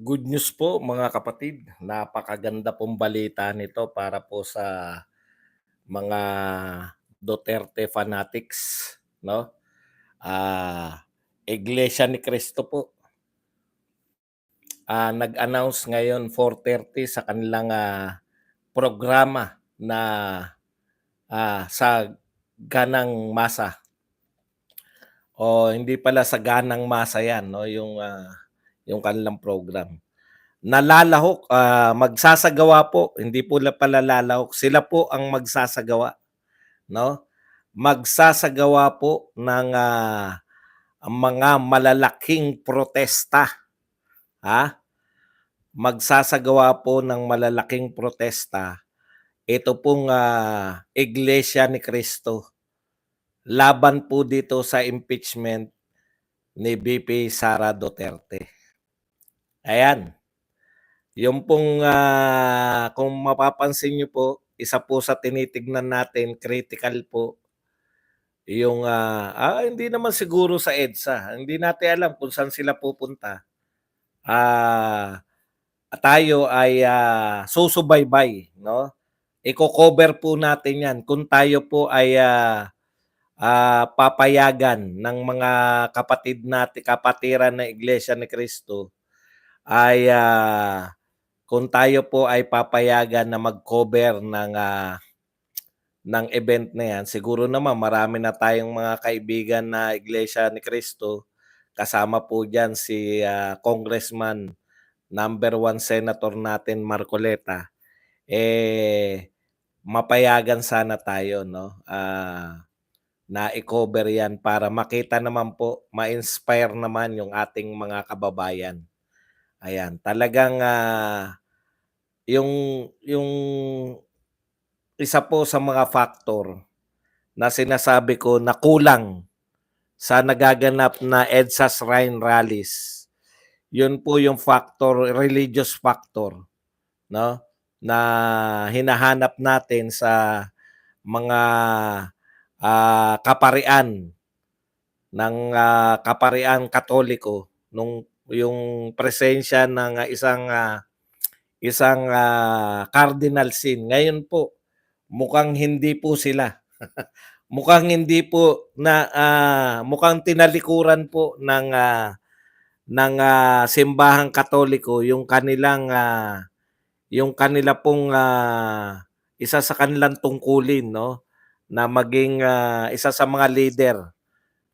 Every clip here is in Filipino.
Good news po mga kapatid. Napakaganda pong balita nito para po sa mga Duterte fanatics, no? Iglesia ni Cristo po nag-announce ngayon 4:30 sa kanilang programa na sa ganang masa o hindi pala sa ganang masa 'yan, no, yung kanilang program. Nalalahok, magsasagawa po, hindi po pala lalahok, sila po ang magsasagawa, 'no? Magsasagawa po ng, ang mga malalaking protesta, ha? Magsasagawa po ng malalaking protesta, ito pong, Iglesia ni Cristo, laban po dito sa impeachment ni VP Sara Duterte. Ayan. Yung pong, kung mapapansin niyo po, isa po sa tinitignan natin critical po yung, hindi naman siguro sa EDSA, hindi natin alam kung saan sila pupunta. Tayo ay, susubaybay 'no, iko-cover po natin 'yan kung tayo po ay, papayagan ng mga kapatiran ng Iglesia ni Cristo ay, kung tayo po ay papayagan na mag-cover ng event na 'yan, siguro naman marami na tayong mga kaibigan na Iglesia ni Cristo. Kasama po diyan si, Congressman #1 Senator natin Marcoleta. Mapayagan sana tayo 'no, na i-cover 'yan para makita naman po, ma-inspire naman yung ating mga kababayan. Ayan, talagang, yung isa po sa mga factor na sinasabi ko na kulang sa nagaganap na EDSA Shrine Rallies, yun po yung factor, religious factor, 'no, na hinahanap natin sa mga, kaparian ng, kaparian Katoliko nung yung presensya ng, isang, cardinal sin. Ngayon po, mukhang hindi po sila. Mukhang hindi po mukhang tinalikuran po ng simbahang Katoliko yung kanila pong, isa sa kanilang tungkulin 'no, na maging, isa sa mga leader.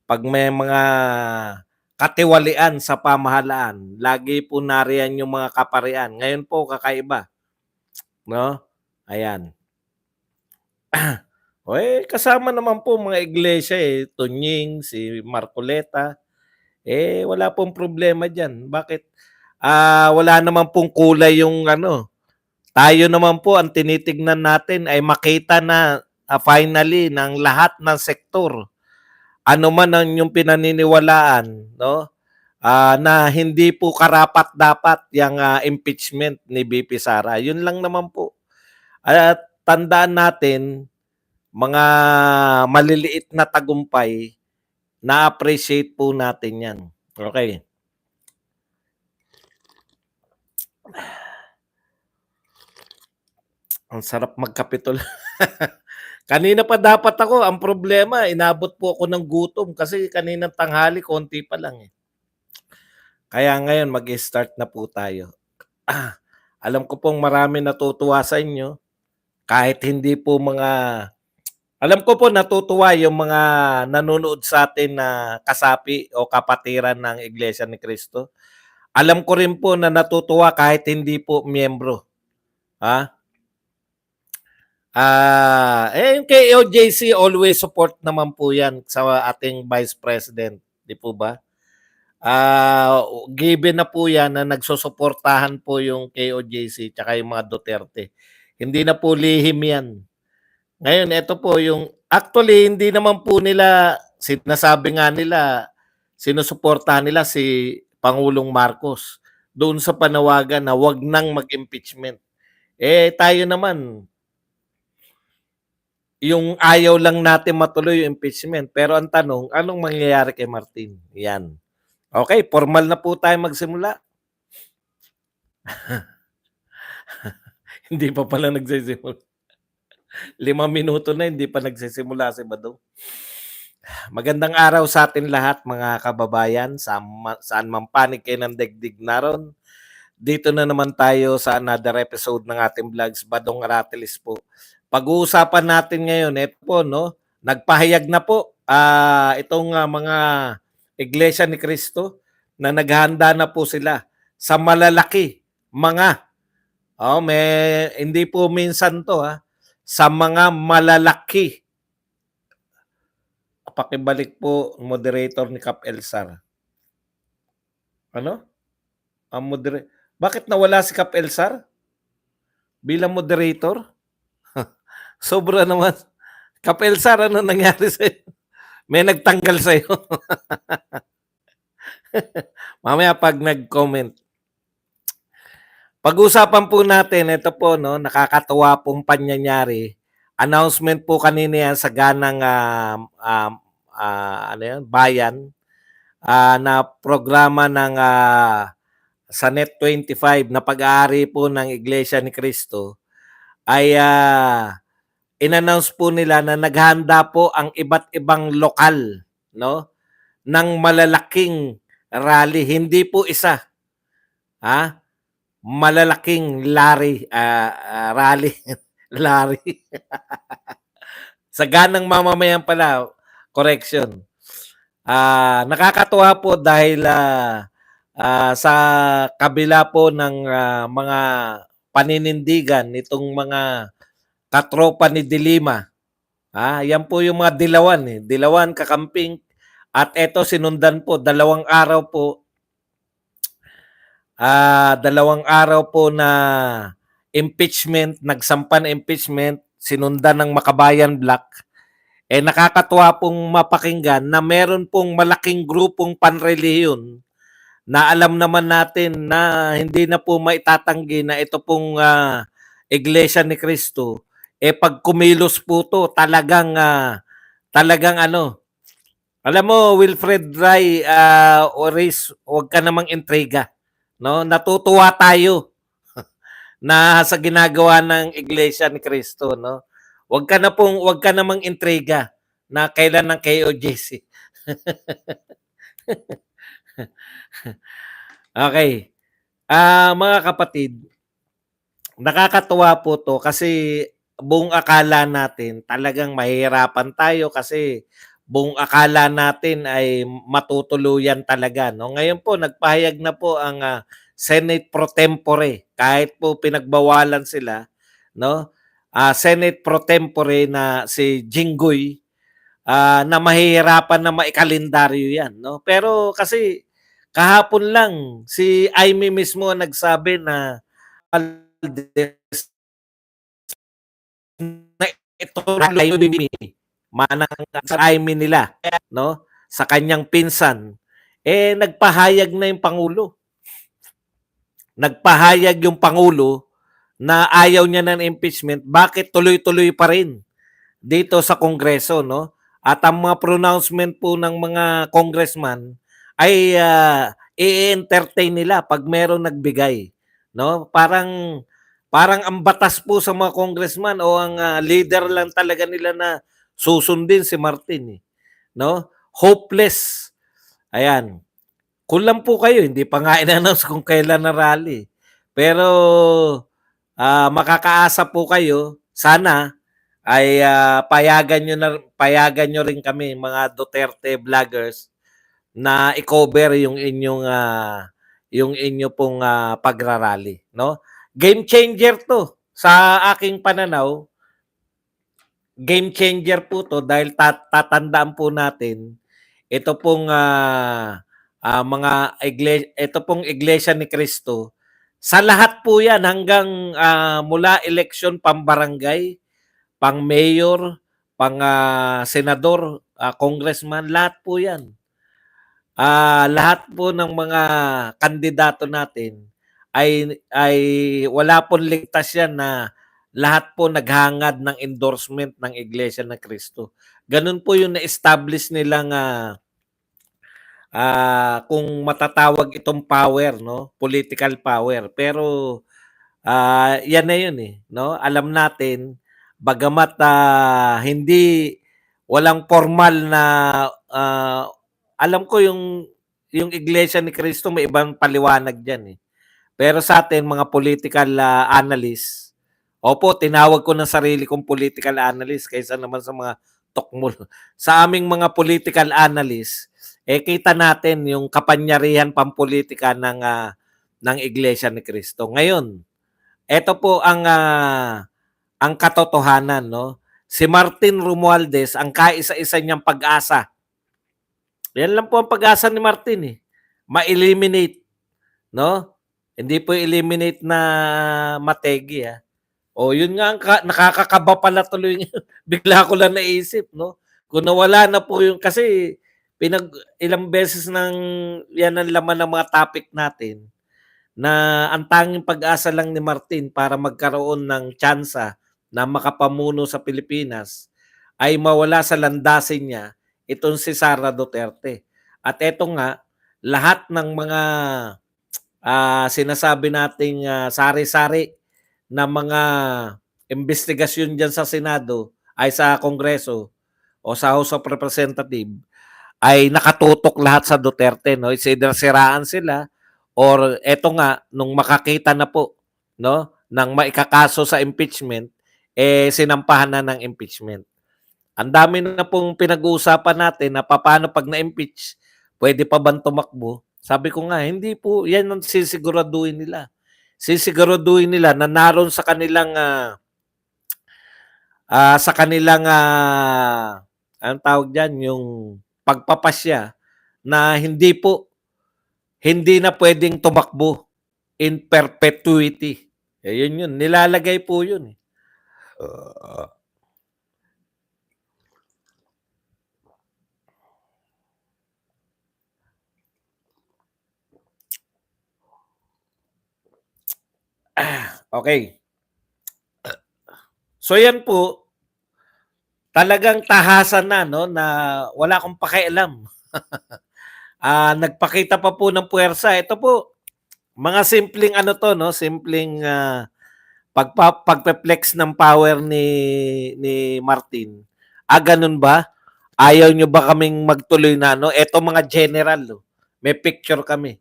'Pag may mga katiwalian sa pamahalaan, lagi po nariyan yung mga kaparian. Ngayon po kakaiba, 'no, ayan. Kasama naman po mga iglesia, Tunying, si Marcoleta, wala pong problema diyan. Bakit? Wala naman pong kulay yung ano, tayo naman po ang tinitignan natin ay makita na, finally ng lahat ng sektor, ano man ang yung pinaniniwalaan 'no, na hindi po karapat-dapat yang, impeachment ni VP Sara. Yun lang naman po. At tandaan natin, mga maliliit na tagumpay, na-appreciate po natin 'yan. Okay. Ang sarap magkape Kanina pa dapat ako, ang problema inabot po ako ng gutom kasi kaninang tanghali konti pa lang, Kaya ngayon mag-start na po tayo. Alam ko pong marami natutuwa sa inyo, kahit hindi po alam ko po natutuwa yung mga nanonood sa atin na kasapi o kapatiran ng Iglesia ni Cristo. Alam ko rin po na natutuwa kahit hindi po miyembro, ha? Yung kay OJC always support naman po 'yan sa ating Vice President, 'di po ba? Given na po 'yan na nagsusuportahan po yung KOJC tsaka yung mga Duterte. Hindi na po lihim 'yan. Ngayon ito po yung actually hindi naman po nila sinasabi nga nila, sinusuportahan nila si Pangulong Marcos doon sa panawagan na 'wag nang mag-impeachment. Tayo naman, yung ayaw lang natin matuloy yung impeachment. Pero ang tanong, anong mangyayari kay Martin? Yan. Okay, formal na po tayo magsimula. Hindi pa pala nagsisimula. 5 minuto na hindi pa nagsisimula si Badong. Magandang araw sa atin lahat mga kababayan, saan man panig kayo ng daigdig naroon. Dito na naman tayo sa another episode ng ating vlogs, Badong Aratilis po. Pag-uusapan natin ngayon, ito po, no? Nagpahayag na po itong mga Iglesia ni Cristo na naghahanda na po sila sa malalaki mga hindi po minsan to sa mga malalaki. Pakibalik po moderator ni Kap Elsar. Ano? Bakit nawala si Kap Elsar bilang moderator? Sobra naman. Kap Elsar, ano nangyari sa'yo? May nagtanggal sa'yo. Mamaya pag nag-comment. Pag-usapan po natin, ito po, no, nakakatuwa pong pangyayari. Announcement po kanina yan sa ganang bayan na programa ng sa Net25 na pag-aari po ng Iglesia ni Cristo ay in-announce po nila na naghanda po ang iba't ibang lokal, no, ng malalaking rally, hindi po isa. Malalaking rally. Lari. Sa ganang mamamayan pala, correction. Nakakatuwa po dahil sa kabila po ng mga paninindigan nitong mga katropa ni Dilima. Yan po yung mga dilawan. Dilawan, kakamping. At eto sinundan po, 2 araw po. 2 araw po na impeachment, nagsampa na impeachment, sinundan ng Makabayan Black. Nakakatuwa pong mapakinggan na meron pong malaking grupong panrelihiyon na alam naman natin na hindi na po maitatanggi na ito pong Iglesia ni Cristo. Pag kumilos po to, talagang alam mo, Wilfred Ray, Oris, huwag ka namang intriga. No? Natutuwa tayo na sa ginagawa ng Iglesia ni Cristo, no? Huwag ka namang intriga na kailan ng KOJC. Okay. Mga kapatid, nakakatuwa po to kasi buong akala natin talagang mahihirapan tayo kasi buong akala natin ay matutuluyan talaga, no? Ngayon po nagpahayag na po ang Senate pro tempore, kahit po pinagbawalan sila, no? Senate pro tempore na si Jinggoy na mahihirapan na maikalendaryo 'yan, no? Pero kasi kahapon lang si Aimee mismo nagsabi na ito ay manang sa Aimee nila, no? Sa kanyang pinsan, nagpahayag na yung Pangulo. Nagpahayag yung Pangulo na ayaw niya ng impeachment, bakit tuloy-tuloy pa rin dito sa Kongreso, no? At ang mga pronouncement po ng mga congressman ay i-entertain nila pag meron nagbigay, no? Parang ang batas po sa mga congressman o ang leader lang talaga nila na susundin si Martin, no? Hopeless. Ayan. Kulang po kayo, hindi pa nga in-announce kung kailan na rally. Pero makakaasa po kayo, sana ay payagan nyo rin kami mga Duterte vloggers na i-cover yung inyo pong pagrarally, no? Game changer to sa aking pananaw. Game changer po to dahil tatandaan po natin ito pong ito pong Iglesia ni Cristo. Sa lahat po 'yan hanggang mula election pambarangay, pang mayor, pang senador, congressman, lahat po 'yan. Lahat po ng mga kandidato natin ay wala pong ligtas yan na lahat po naghangad ng endorsement ng Iglesia ng Cristo. Ganun po yung na-establish nilang kung matatawag itong power, no, political power. Pero yan na yun eh, no? Alam natin bagamat hindi walang formal na alam ko yung Iglesia ni Cristo may ibang paliwanag diyan eh. Pero sa atin mga political analyst, opo, tinawag ko ng sarili kong political analyst kaysa naman sa mga tukmol. Sa aming mga political analyst, kita natin yung kapangyarihan pampolitika ng Iglesia ni Cristo. Ngayon, ito po ang katotohanan, no? Si Martin Romualdez, ang kaisa-isa niyang pag-asa. Yan lang po ang pag-asa ni Martin eh. Ma-eliminate, no? Hindi po eliminate na mategi ah. O yun nga ang nakakakaba pala tuloy. Bigla ko lang naisip, no? Kung nawala na po yung kasi ilang beses nang yan ang laman ng mga topic natin na ang tanging pag-asa lang ni Martin para magkaroon ng tsansa na makapamuno sa Pilipinas ay mawala sa landasin niya itong si Sara Duterte. At eto nga, lahat ng mga sinasabi nating sari-sari na mga investigasyon dyan sa Senado ay sa Kongreso o sa House of Representatives ay nakatutok lahat sa Duterte, no? It's either siraan sila or eto nga nung makakita na po, no, ng maikakaso sa impeachment, sinampahan na ng impeachment. Ang dami na pong pinag-uusapan natin na paano pag na-impeach, pwede pa bang tumakbo? Sabi ko nga, hindi po, yan ang sisiguraduhin nila. Sisiguraduhin nila na naroon sa kanilang anong tawag diyan, yung pagpapasya na hindi na pwedeng tumakbo in perpetuity. Yun. Nilalagay po yun. Okay. So yan po, talagang tahasan na, no, na wala akong pakialam. Nagpakita pa po ng puwersa. Ito po, mga simpleng ano to, no, simpleng pagpe-flex ng power ni Martin. Ganun ba? Ayaw nyo ba kaming magtuloy na ano? Eto mga general, no? May picture kami.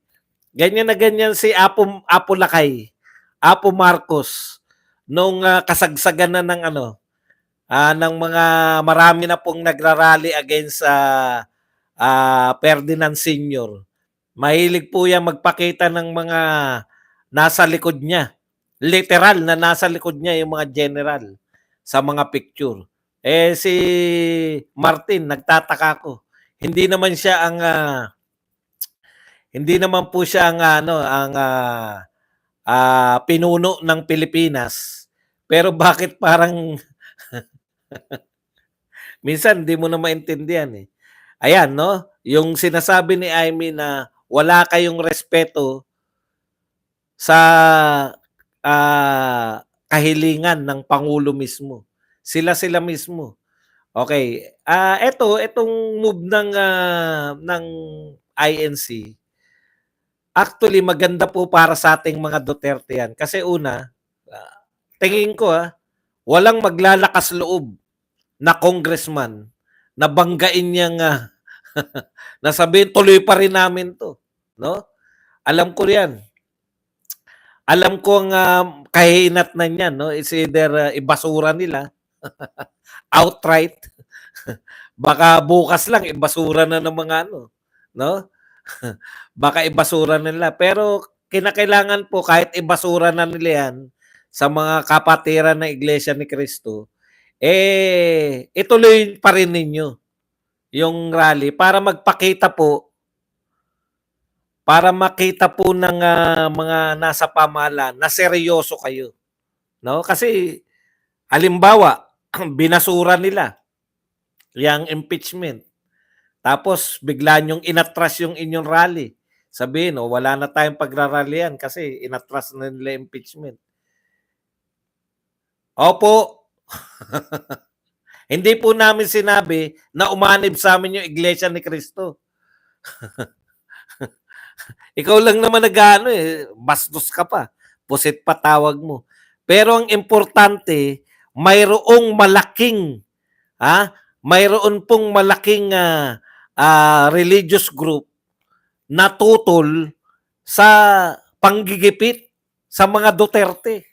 Ganyan na ganyan si Apo Lakay, Apo Marcos nung kasagsagan na ng ano, ng mga marami na pong nagrarally against Ferdinand Senior. Mahilig po yan magpakita ng mga nasa likod niya. Literal na nasa likod niya yung mga general sa mga picture. Si Martin, nagtataka ko. Hindi naman po siya ang pinuno ng Pilipinas. Pero bakit parang minsan hindi mo na maintindihan eh. Ayan, no? Yung sinasabi ni Amy na wala kayong respeto sa kahilingan ng Pangulo mismo. Sila mismo. Okay. Etong move ng INC, actually maganda po para sa ating mga Duterte yan. Kasi una, tingin ko walang maglalakas loob na congressman na banggain niyang na sabihin tuloy pa rin namin to, no? Alam ko 'yan. Alam ko ang kahinatnan niyan, no? It's either ibasura nila outright. Baka bukas lang ibasura na ng mga ano, no? Baka ibasura nila. Pero kinakailangan po kahit ibasura na nila yan sa mga kapatiran ng Iglesia ni Cristo, ituloy pa rin ninyo yung rally para makita po ng mga nasa pamahalaan na seryoso kayo. No? Kasi halimbawa, binasura nila yung impeachment. Tapos bigla nyong inatras yung inyong rally. Sabihin, wala na tayong pagrarallyhan kasi inatras na nila impeachment. Opo. Hindi po namin sinabi na umanib sa amin yung Iglesia ni Cristo. Ikaw lang naman nag-aano eh, bastos ka pa. Pusit pa tawag mo. Pero ang importante, mayroong malaking, mayroon pong malaking religious group na tutol sa panggigipit sa mga Duterte.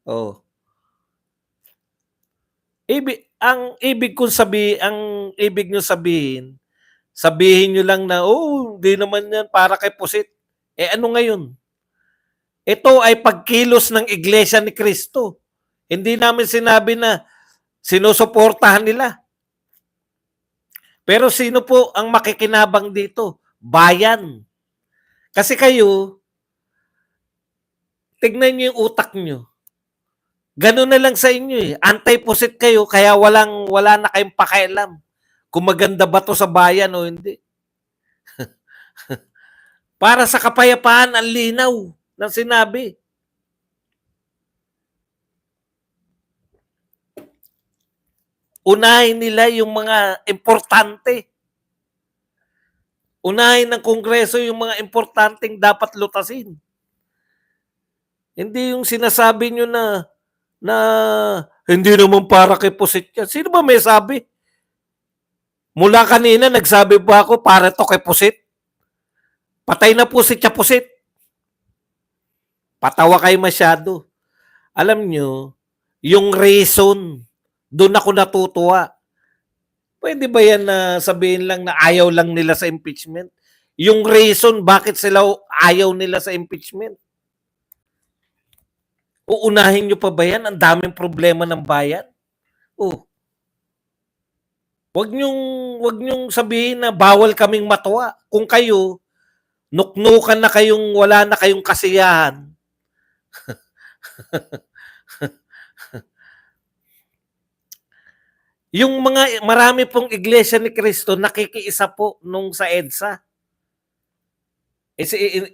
Oh. Ang ibig nyo sabihin, sabihin nyo lang na, oh, hindi naman yan para kay Pusit. Eh ano ngayon? Ito ay pagkilos ng Iglesia ni Cristo. Hindi namin sinabi na sinusuportahan nila. Pero sino po ang makikinabang dito? Bayan. Kasi kayo, tignan nyo yung utak nyo. Ganun na lang sa inyo eh. Anti-Pusit kayo, kaya wala na kayong pakialam kung maganda ba to sa bayan o hindi. Para sa kapayapaan, ang linaw ng sinabi. Unahin nila yung mga importante. Unahin ng Kongreso yung mga importanteng dapat lutasin. Hindi yung sinasabi nyo na hindi naman para kay Pusit yan. Sino ba may sabi? Mula kanina, nagsabi pa ako para to kay Pusit. Patay na po si Chapusit. Patawa kayo masyado. Alam nyo, yung reason, doon ako natutuwa. Pwede ba yan na sabihin lang na ayaw lang nila sa impeachment? Yung reason bakit sila ayaw nila sa impeachment? Uunahin nyo pa ba yan? Ang daming problema ng bayan. Oh. Wag nyong sabihin na bawal kaming matuwa. Kung kayo, nuknukan na kayong wala na kayong kasiyahan. Yung mga marami pong Iglesia ni Cristo nakikiisa po nung sa EDSA.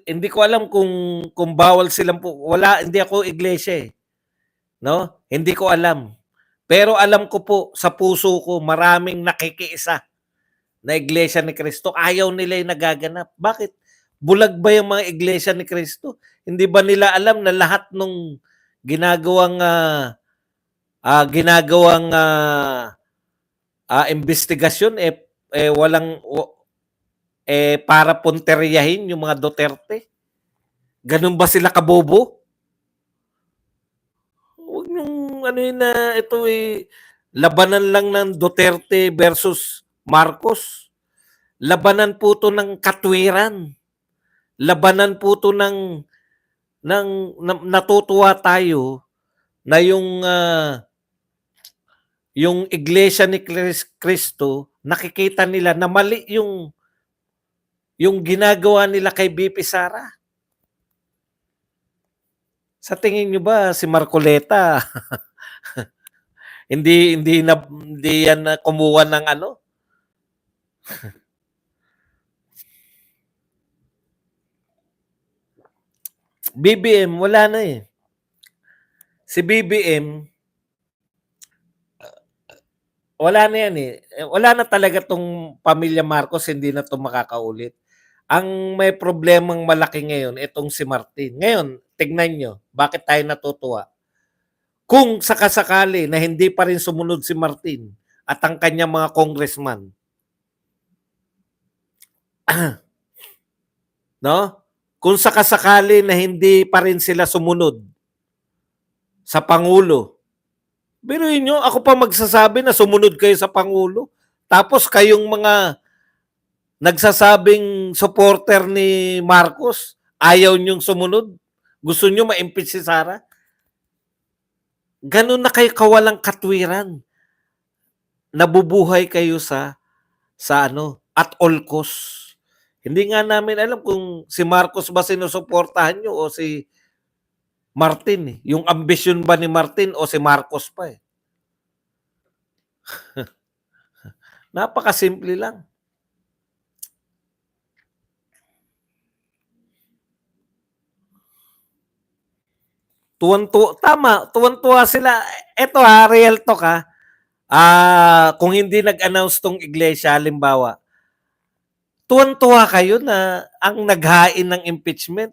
Hindi ko alam kung bawal silang po. Hindi ako iglesia eh. No? Hindi ko alam. Pero alam ko po sa puso ko maraming nakikiisa na Iglesia ni Cristo. Ayaw nila yung nagaganap. Bakit? Bulag ba yung mga Iglesia ni Cristo? Hindi ba nila alam na lahat nung ginagawang investigasyon walang para punteriyahin yung mga Duterte? Ganun ba sila kabobo? Huwag nyung na ito labanan lang ng Duterte versus Marcos. Labanan po to ng katwiran. Labanan po to ng natutuwa tayo na yung Iglesia ni Cristo, nakikita nila na mali yung ginagawa nila kay BP Sara. Sa tingin nyo ba si Marcoleta hindi yan kumuha ng BBM wala na eh. Si BBM wala na yan eh. Wala na talaga tong pamilya Marcos, hindi na to makakaulit. Ang may problemang malaki ngayon, itong si Martin. Ngayon, tignan nyo, bakit tayo natutuwa? Kung sakasakali na hindi pa rin sumunod si Martin at ang kanyang mga congressman, no? Kung sakasakali na hindi pa rin sila sumunod sa Pangulo, biruin nyo, ako pa magsasabi na sumunod kayo sa Pangulo. Tapos kayong mga nagsasabing supporter ni Marcos, ayaw nyong sumunod. Gusto nyo ma-impeach si Sara? Ganun na kayo kawalang katwiran. Nabubuhay kayo sa at all cost. Hindi nga namin alam kung si Marcos ba sinusuportahan nyo o si Martin. Yung ambisyon ba ni Martin o si Marcos pa eh. Napakasimple lang. Tuwan-tuwa sila. Ito real talk ha. Kung hindi nag-announce tong iglesia, halimbawa, Tuwang-tuwa kayo na ang naghain ng impeachment,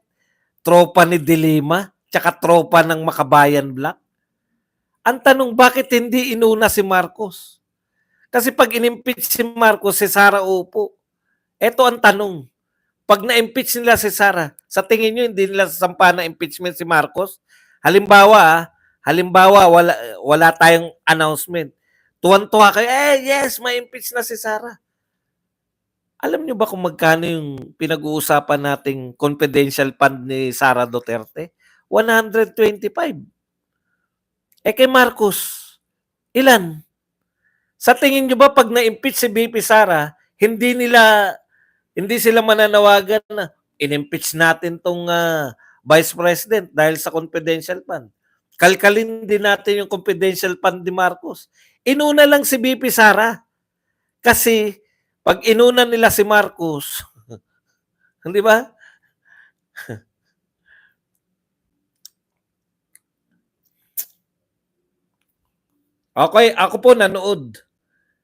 tropa ni De Lima, tsaka tropa ng Makabayan Black. Ang tanong, bakit hindi inuna si Marcos? Kasi pag in-impeach si Marcos, si Sara upo. Ito ang tanong. Pag na-impeach nila si Sara, sa tingin nyo hindi nila sasampa na impeachment si Marcos? Halimbawa wala tayong announcement. Tuwan-tuwa kayo, yes, ma-impeach na si Sara. Alam nyo ba kung magkano yung pinag-uusapan nating confidential fund ni Sara Duterte? 125. Kay Marcos, ilan? Sa tingin nyo ba pag na-impeach si BP Sara, hindi sila mananawagan na in-impeach natin tong Vice President dahil sa confidential fund. Kalkalin din natin yung confidential fund ni Marcos. Inuna lang si BP Sara. Kasi pag inuna nila si Marcos, di ba? Okay, ako po nanood.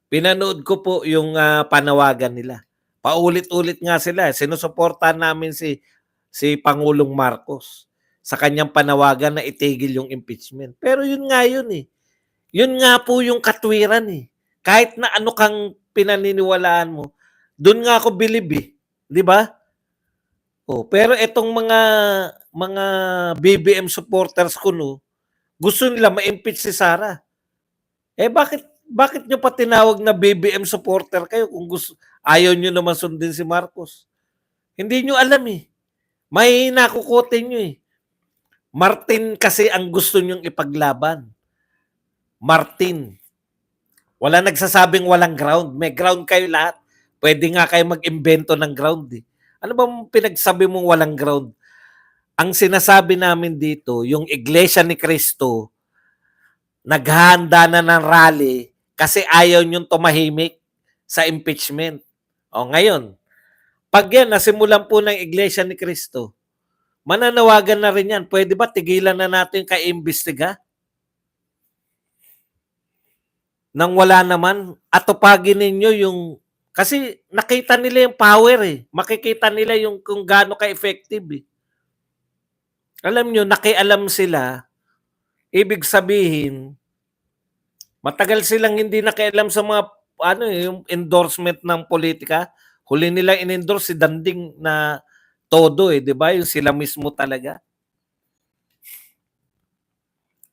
Pinanood ko po yung panawagan nila. Paulit-ulit nga sila. Sinusuportahan namin si Pangulong Marcos sa kanyang panawagan na itigil yung impeachment. Pero yun nga yun eh. Yun nga po yung katwiran eh. Kahit na ano kang pinaniniwalaan mo, doon nga ako believe eh. Di ba? Pero itong mga BBM supporters ko no, gusto nila ma-impeach si Sara. Bakit nyo pa tinawag na BBM supporter kayo kung ayaw nyo naman sundin si Marcos? Hindi nyo alam eh. May nakukote nyo eh. Martin kasi ang gusto nyong ipaglaban. Martin. Wala nagsasabing walang ground. May ground kayo lahat. Pwede nga kayo mag-imbento ng ground eh. Ano bang pinagsabi mong walang ground? Ang sinasabi namin dito, yung Iglesia ni Cristo, naghahanda na ng rally kasi ayaw nyong tumahimik sa impeachment. Ngayon, pag yan, nasimulan po ng Iglesia ni Cristo, mananawagan na rin yan. Pwede ba tigilan na natin kaimbestiga? Nang wala naman, atupagin ninyo yung, kasi nakita nila yung power eh. Makikita nila yung kung gaano ka-effective eh. Alam nyo, nakialam sila, ibig sabihin, matagal silang hindi nakialam sa mga yung endorsement ng politika. Huli nila in-endorse si Danding na todo eh, 'di ba? Yung sila mismo talaga.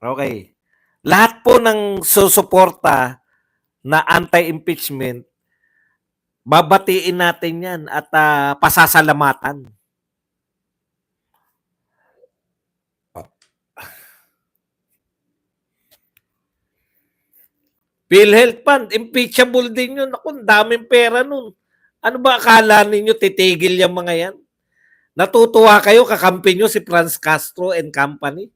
Okay. Lahat po ng susuporta na anti-impeachment, babatiin natin 'yan at pasasalamatan. PhilHealth Fund, impeachable din yun. Ako, daming pera nun. Ano ba akala ninyo titigil yung mga yan? Natutuwa kayo, kakampi nyo si Franz Castro and company?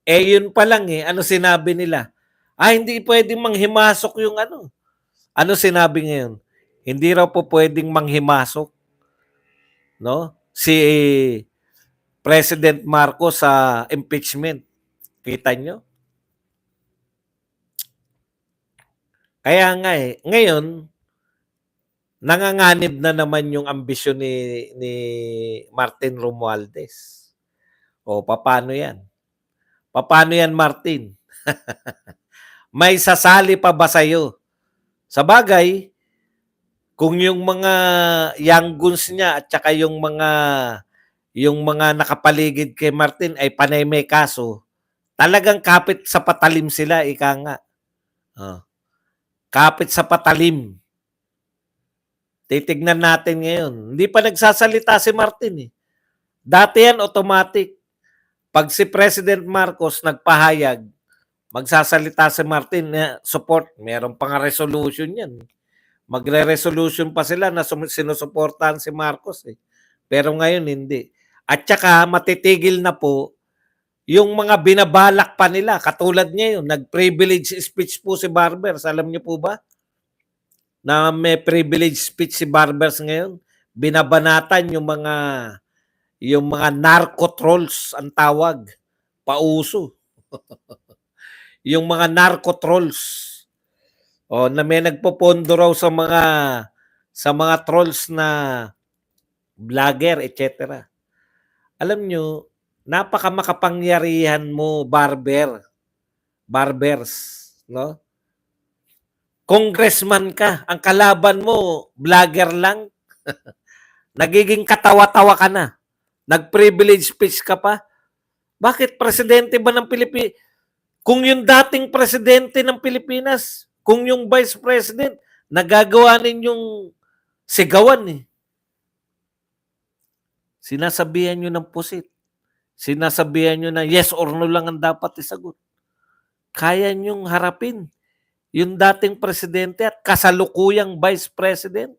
Yun pa lang eh. Ano sinabi nila? Hindi pwedeng manghimasok yung ano. Ano sinabi ngayon? Hindi raw po pwedeng manghimasok, no? Si President Marcos sa impeachment. Kita nyo? Kaya nga eh, ngayon, nanganganib na naman yung ambisyon ni Martin Romualdez. Paano yan? Paano yan, Martin? May sasali pa ba sa'yo? Sa bagay, kung yung mga young guns niya at saka yung mga nakapaligid kay Martin ay panay may kaso, talagang kapit sa patalim sila, ika nga. Kapit sa patalim. Titignan natin ngayon. Hindi pa nagsasalita si Martin eh. Dati yan automatic. Pag si President Marcos nagpahayag, magsasalita si Martin na support. Meron pa nga resolution yan. Magre-resolution pa sila na sinusuportahan si Marcos eh. Pero ngayon hindi. At saka matitigil na po yung mga binabalak pa nila. Katulad ngayon, nag-privilege speech po si Barbers. Alam niyo po ba? Na may privilege speech si Barbers ngayon. Binabanatan yung mga narco trolls ang tawag. Pauso. Yung mga narco trolls. O na may nagpopondo raw sa mga trolls na vlogger, etc. Alam nyo, napakamakapangyarihan mo, barbers, no? Congressman ka, ang kalaban mo, vlogger lang, nagiging katawa-tawa ka na. Nag-privilege speech ka pa. Bakit presidente ba ng Pilipinas? Kung yung dating presidente ng Pilipinas, kung yung vice president, nagagawa ninyong sigawan eh. Sinasabihan nyo ng pusit. Sinasabihan nyo na yes or no lang ang dapat isagot. Kaya nyong harapin yung dating presidente at kasalukuyang vice president.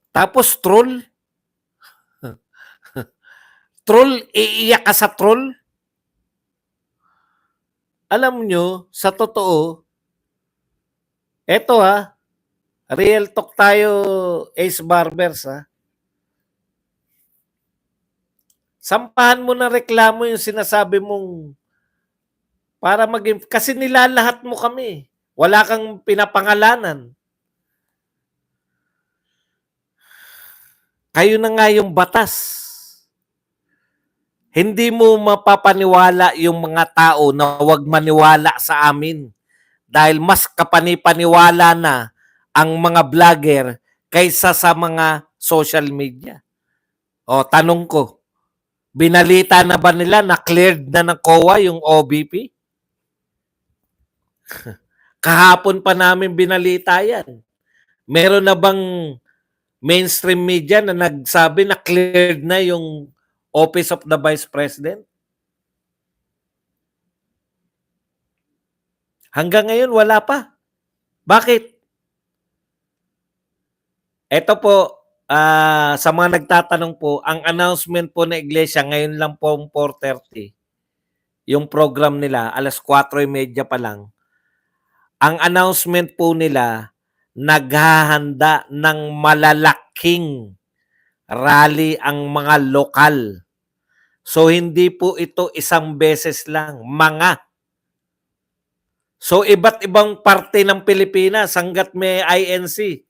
Tapos troll. Troll, iiyak ka sa troll. Alam nyo, sa totoo, eto real talk tayo, Ace Barbers Sampahan mo na reklamo yung sinasabi mong para maging, kasi nilalahat mo kami. Wala kang pinapangalanan. Kayo na nga yung batas. Hindi mo mapapaniwala yung mga tao na huwag maniwala sa amin. Dahil mas kapanipaniwala na ang mga vlogger kaysa sa mga social media. O, tanong ko, binalita na ba nila na cleared na ng COA yung OBP? Kahapon pa namin binalita yan. Meron na bang mainstream media na nagsabi na cleared na yung Office of the Vice President? Hanggang ngayon, wala pa. Bakit? Ito po, sa mga nagtatanong po, ang announcement po na iglesia ngayon lang po 4:30. Yung program nila, 4:30 pa lang. Ang announcement po nila, naghahanda ng malalaking rally ang mga lokal. So, hindi po ito isang beses lang, mga. So, iba't ibang parte ng Pilipinas, hanggat may INC,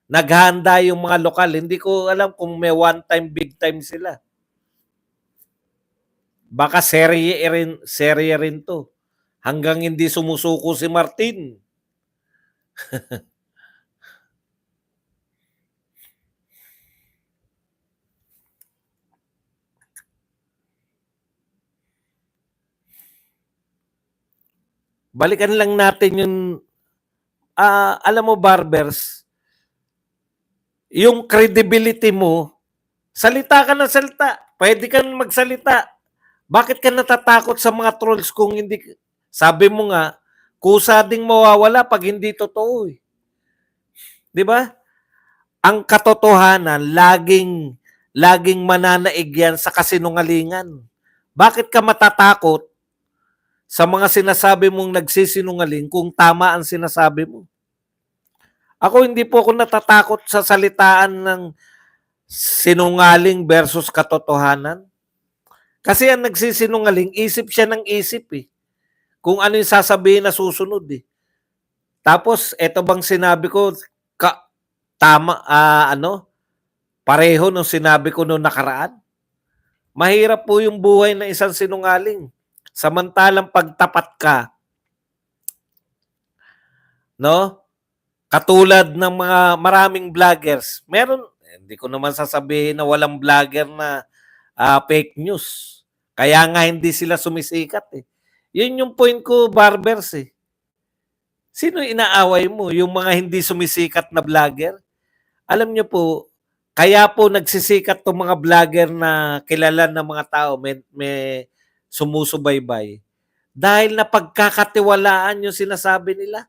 naghahanda yung mga lokal. Hindi ko alam kung may one time, big time sila. Baka serye rin to. Hanggang hindi sumusuko si Martin. Balikan lang natin yung, alam mo barbers, yung credibility mo, salita ka ng salita. Pwede kang magsalita. Bakit ka natatakot sa mga trolls kung hindi, sabi mo nga, kusa ding mawawala pag hindi totoo eh. Di ba? Ang katotohanan, laging mananaig yan sa kasinungalingan. Bakit ka matatakot sa mga sinasabi mong nagsisinungaling kung tama ang sinasabi mo? Ako hindi po ako natatakot sa salitaan ng sinungaling versus katotohanan. Kasi ang nagsisinungaling, isip siya ng isip eh. Kung ano yung sasabihin na susunod eh. Tapos, eto bang sinabi ko, tama, pareho nung sinabi ko nung nakaraan? Mahirap po yung buhay ng isang sinungaling. Samantalang pagtapat ka, no? Katulad ng mga maraming vloggers, hindi ko naman sasabihin na walang vlogger na fake news. Kaya nga hindi sila sumisikat eh. Yun yung point ko, barbers eh. Sino inaaway mo? Yung mga hindi sumisikat na vlogger? Alam nyo po, kaya po nagsisikat tong mga vlogger na kilala ng mga tao, may sumusubaybay. Dahil napagkakatiwalaan yung sinasabi nila.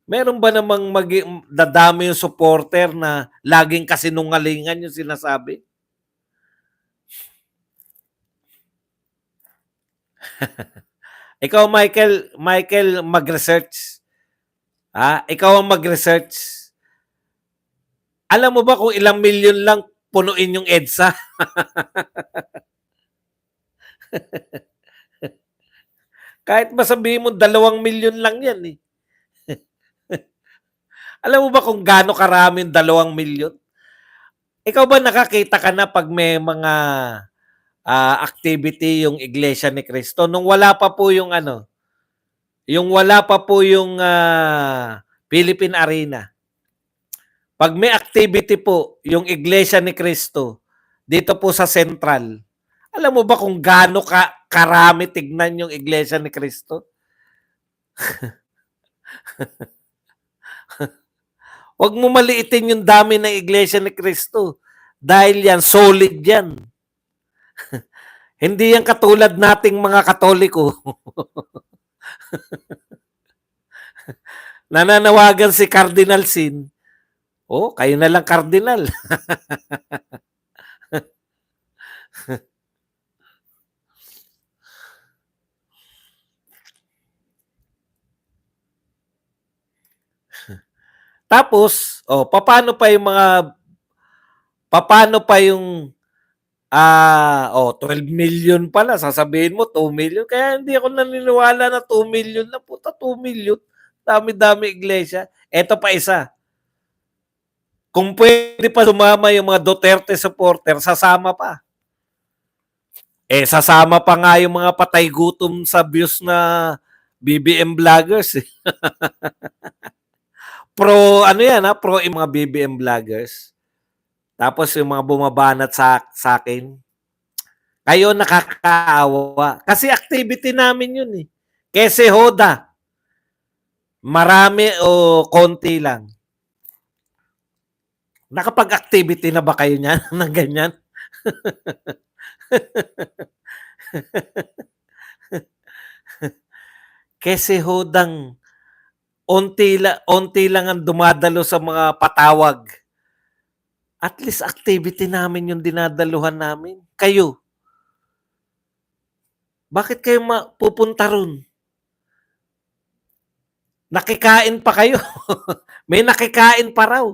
Meron ba namang dadami yung supporter na laging kasinungalingan yung sinasabi? Ikaw, Michael, mag-research. Ikaw ang mag-research. Alam mo ba kung ilang milyon lang punuin yung EDSA? Kahit ba sabihin mo 2 milyon lang yan eh. Alam mo ba kung gaano karaming 2 milyon? Ikaw ba nakakita ka na pag may mga activity yung Iglesia ni Cristo nung wala pa po yung ano, yung wala pa po yung Philippine Arena. Pag may activity po yung Iglesia ni Cristo dito po sa Central, alam mo ba kung gaano karami tignan yung Iglesia ni Cristo? Huwag mo maliitin yung dami ng Iglesia ni Cristo. Dahil yan, solid yan. Hindi yan katulad nating mga Katoliko. Nananawagan si Cardinal Sin. Oh, kayo na lang Cardinal. Tapos, paano pa yung mga 12 million pala, sasabihin mo 2 million. Kaya hindi ako naniniwala na 2 million na puta, 2 million. Dami-dami iglesia. Eto pa isa. Kung pwede pa sumama yung mga Duterte supporter, sasama pa. Sasama pa nga yung mga patay gutom sa views na BBM vloggers. Pro yung mga BBM vloggers. Tapos yung mga bumabanat sa akin. Kayo nakakaawa. Kasi activity namin yun eh. Kese Hoda. Marami o konti lang. Nakapag-activity na ba kayo niyan ng ganyan? Kese Hodang onti lang ang dumadalo sa mga patawag. At least activity namin yung dinadaluhan namin. Kayo, bakit kayo pupunta ron? Nakikain pa kayo. May nakikain pa raw.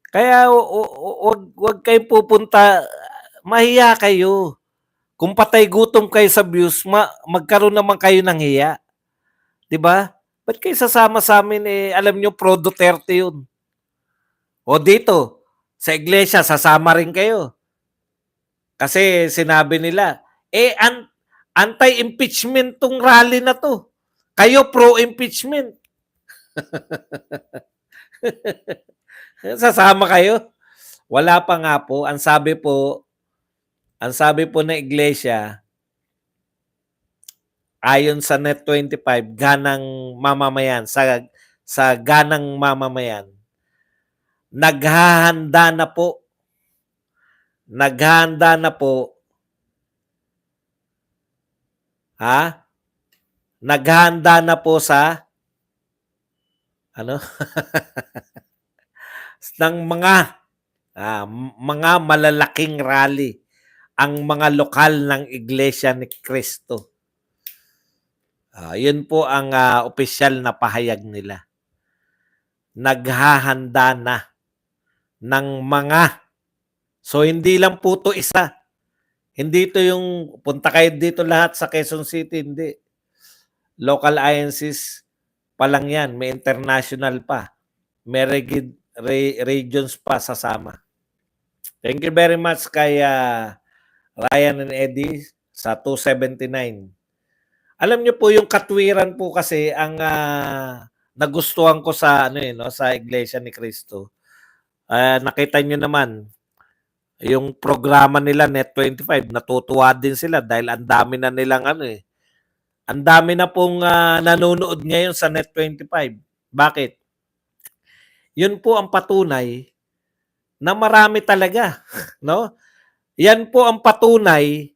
Kaya wag kayong pupunta, mahiya kayo. Kung patay gutom kayo sa views, magkaroon naman kayo ng hiya. 'Di ba? Ba't kayo sasama sa amin alam nyo pro Duterte yun. O dito, sa iglesia, sasama rin kayo. Kasi sinabi nila, anti-impeachment tong rally na to. Kayo pro-impeachment. Sasama kayo? Wala pa nga po. Ang sabi po ng iglesia, ayon sa Net25, ganang mamamayan, sa ganang mamamayan, naghahanda na po naghahanda na po sa ng mga malalaking rally ang mga lokal ng Iglesia ni Cristo. Yun po ang opisyal na pahayag nila. Naghahanda na ng mga, so hindi lang po to isa. Hindi to yung punta kayo dito lahat sa Quezon City, hindi. Local INCs pa lang yan, may international pa. May regions pa sasama. Thank you very much kay Ryan and Eddie sa 279. Alam niyo po yung katwiran po kasi ang nagustuhan ko sa sa Iglesia ni Cristo. Nakita niyo naman yung programa nila Net25, natutuwa din sila dahil ang dami na nilang ang dami na pong nanonood ngayon sa Net25. Bakit? Yun po ang patunay na marami talaga, no? Yan po ang patunay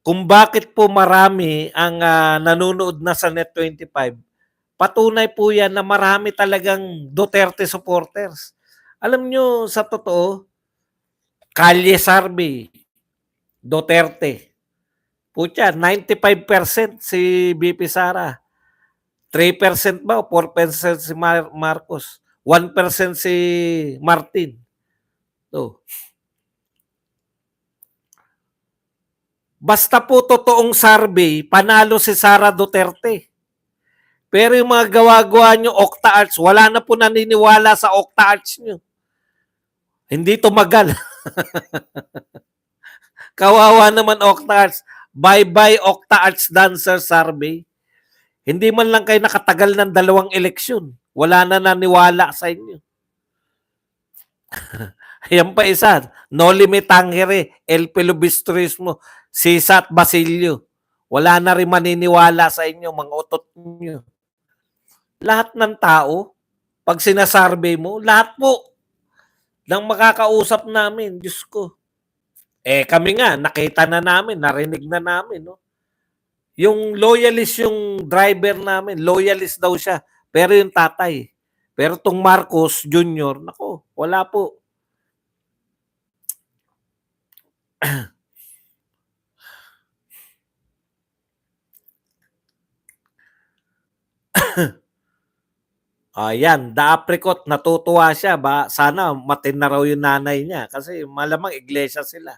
kung bakit po marami ang nanonood na sa Net25. Patunay po yan na marami talagang Duterte supporters. Alam nyo, sa totoo, Kalye survey, Duterte. Putya, 95% si VP Sara. 3% ba o 4% si Marcos? 1% si Martin. So, basta po totoong survey, panalo si Sara Duterte. Pero yung mga gawa-gawa nyo, Octa Arts, wala na po naniniwala sa Octa Arts nyo. Hindi tumagal. Kawawa naman Octa Arts. Bye-bye Octa Arts Dancer Survey. Hindi man lang kayo nakatagal ng 2 eleksyon. Wala na naniwala sa inyo. Yan pa isa. Noli me tangere, El Pilubistrismo, Sisa at Basilio. Wala na rin maniniwala sa inyo, mga utot nyo. Lahat ng tao, pag sinasurvey mo, lahat po ng makakausap namin, Diyos ko. Kami nga, nakita na namin, narinig na namin, no? Yung loyalist yung driver namin, loyalist daw siya. Pero yung tatay. Pero tong Marcos Jr., nako, wala po. Ayan, the apricot, natutuwa siya. Sana matin na raw yung nanay niya kasi malamang iglesia sila.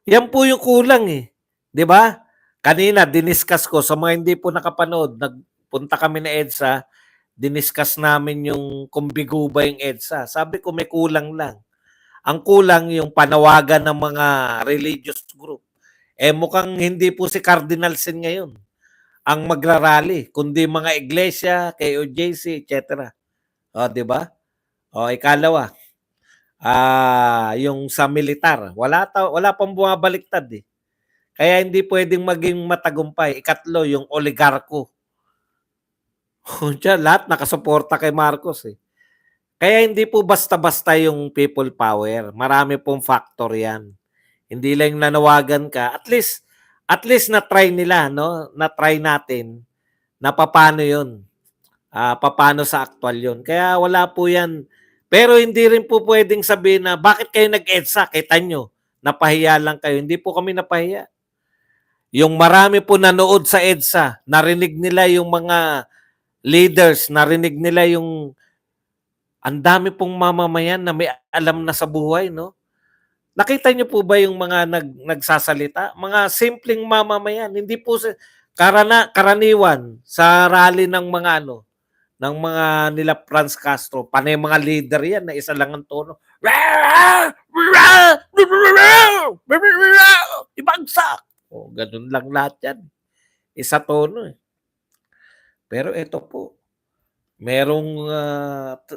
Yan po yung kulang eh. 'Di ba? Kanina diniscuss ko sa mga hindi po nakapanood, nagpunta kami na EDSA, diniscuss namin yung kung bigo ba yung EDSA. Sabi ko may kulang lang. Ang kulang yung panawagan ng mga religious group. Mukhang hindi po si Cardinal Sin ngayon ang magrarally, kundi mga iglesia, KOJC, etc. O, di ba? O, ikalawa, yung sa militar, wala pang bumabaliktad eh. Kaya hindi pwedeng maging matagumpay. Ikatlo, yung oligarko. Diyan, lahat nakasuporta kay Marcos eh. Kaya hindi po basta-basta yung people power. Marami pong factor yan. Hindi lang nanawagan ka. At least na-try nila, no? Na-try natin na paano yun. Paano sa actual yun. Kaya wala po yan. Pero hindi rin po pwedeng sabihin na bakit kayo nag-EDSA? Kita nyo, napahiya lang kayo. Hindi po kami napahiya. Yung marami po nanood sa EDSA, narinig nila yung mga leaders, narinig nila yung ang dami pong mamamayan na may alam na sa buhay, no? Nakita niyo po ba yung mga nagsasalita? Mga simpleng mamamayan, hindi po karaniwan sa rally ng mga ng mga nila Franz Castro, panay mga leader yan na isa lang ang tono. Ibagsak! Ganun lang lahat yan. Isa tono eh. Pero ito po, merong,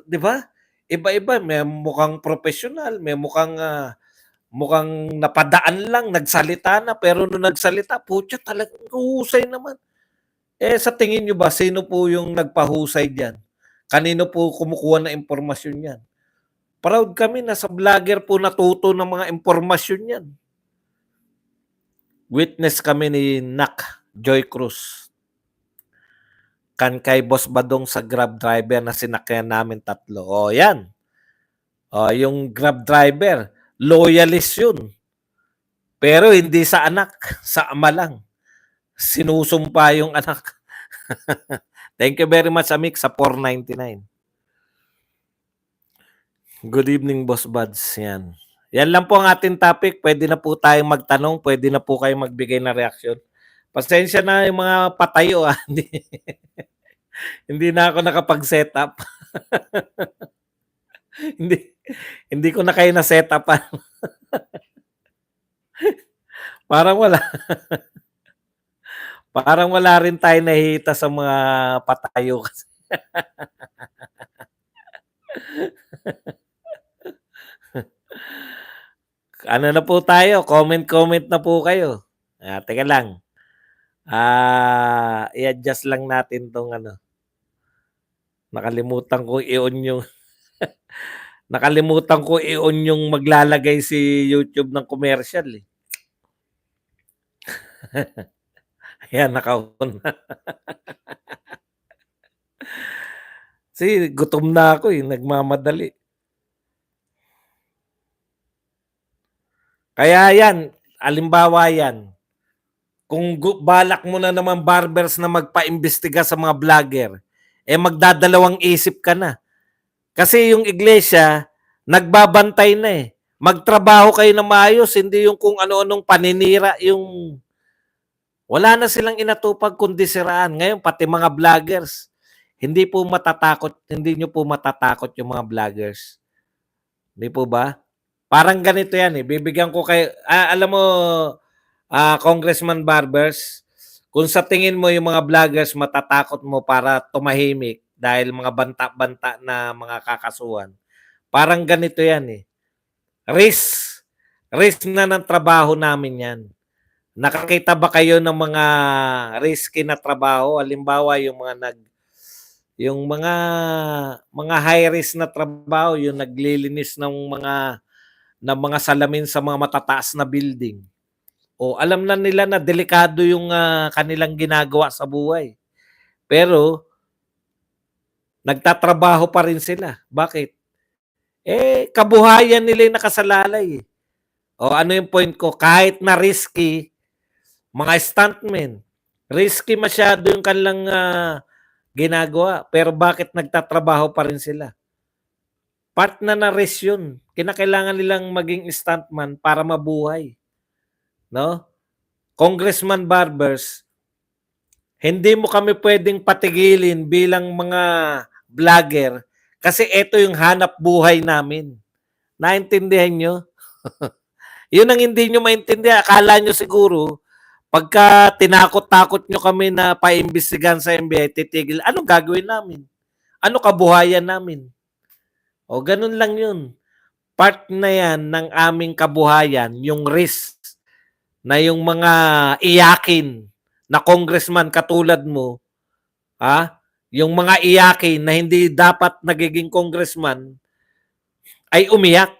'di ba? Iba-iba, may mukhang professional, may mukhang napadaan lang, nagsalita na, pero nung nagsalita, putya talagang husay naman. Sa tingin nyo ba, sino po yung nagpahusay diyan? Kanino po kumukuha ng impormasyon yan? Proud kami na sa vlogger po natuto ng mga impormasyon yan. Witness kami ni Nak Joy Cruz. Kan kay Boss Badong sa Grab driver na sinakyan namin 3. Yan. Yung Grab driver, loyalist yun. Pero hindi sa anak, sa ama lang. Sinusumpa yung anak. Thank you very much, Amik, sa 499. Good evening, Boss Buds. Yan. Yan lang po ang ating topic. Pwede na po tayong magtanong. Pwede na po kayong magbigay ng reaksyon. Pasensya na yung mga patayo. Hindi na ako nakapag-set up. hindi ko na kayo na set up. Parang wala. Parang wala rin tayo nahihita sa mga patayo kasi. Ano na po tayo? Comment na po kayo. Teka lang. I-adjust lang natin tong Nakalimutan ko i-on yung nakalimutan ko i-on yung maglalagay si YouTube ng commercial eh. Ayan, naka-on na. Gutom na ako eh, nagmamadali. Kaya yan, halimbawa yan, kung balak mo na naman barbers na magpaimbestiga sa mga vlogger, eh magdadalawang isip ka na. Kasi yung iglesia, nagbabantay na eh. Magtrabaho kayo na maayos, hindi yung kung ano-anong paninira yung wala na silang inatupag kundi siraan. Ngayon, pati mga vloggers, hindi nyo po matatakot yung mga vloggers. Hindi po ba? Parang ganito yan eh. Bibigyan ko kayo, alam mo, Congressman Barbers, kung sa tingin mo yung mga vloggers matatakot mo para tumahimik dahil mga banta-banta na mga kakasuhan, parang ganito yan eh. Risk. Risk na ng trabaho namin yan. Nakakita ba kayo ng mga risky na trabaho? Halimbawa, yung mga high risk na trabaho, yung naglilinis ng mga salamin sa mga matataas na building. O alam na nila na delikado yung kanilang ginagawa sa buhay. Pero nagtatrabaho pa rin sila. Bakit? Eh kabuhayan nila yung nakasalalay. O ano yung point ko? Kahit na risky, mga stuntmen, risky masyado yung kanilang ginagawa. Pero bakit nagtatrabaho pa rin sila? Part na risk yun. Kinakailangan nilang maging stuntman para mabuhay. No? Congressman Barbers, hindi mo kami pwedeng patigilin bilang mga vlogger kasi ito yung hanap buhay namin. Naintindihan nyo? Yun ang hindi nyo maintindihan. Akala nyo siguro, pagka tinakot-takot nyo kami na paimbestigan sa NBI, titigil, anong gagawin namin? Ano kabuhayan namin? O ganun lang yun. Part na yan ng aming kabuhayan, yung risk na yung mga iyakin na congressman katulad mo, yung mga iyakin na hindi dapat nagiging congressman ay umiyak.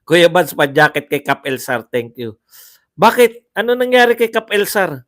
Kuya Bans, pa-jacket kay Kap Elsar, thank you. Bakit? Ano nangyari kay Kap Elsar?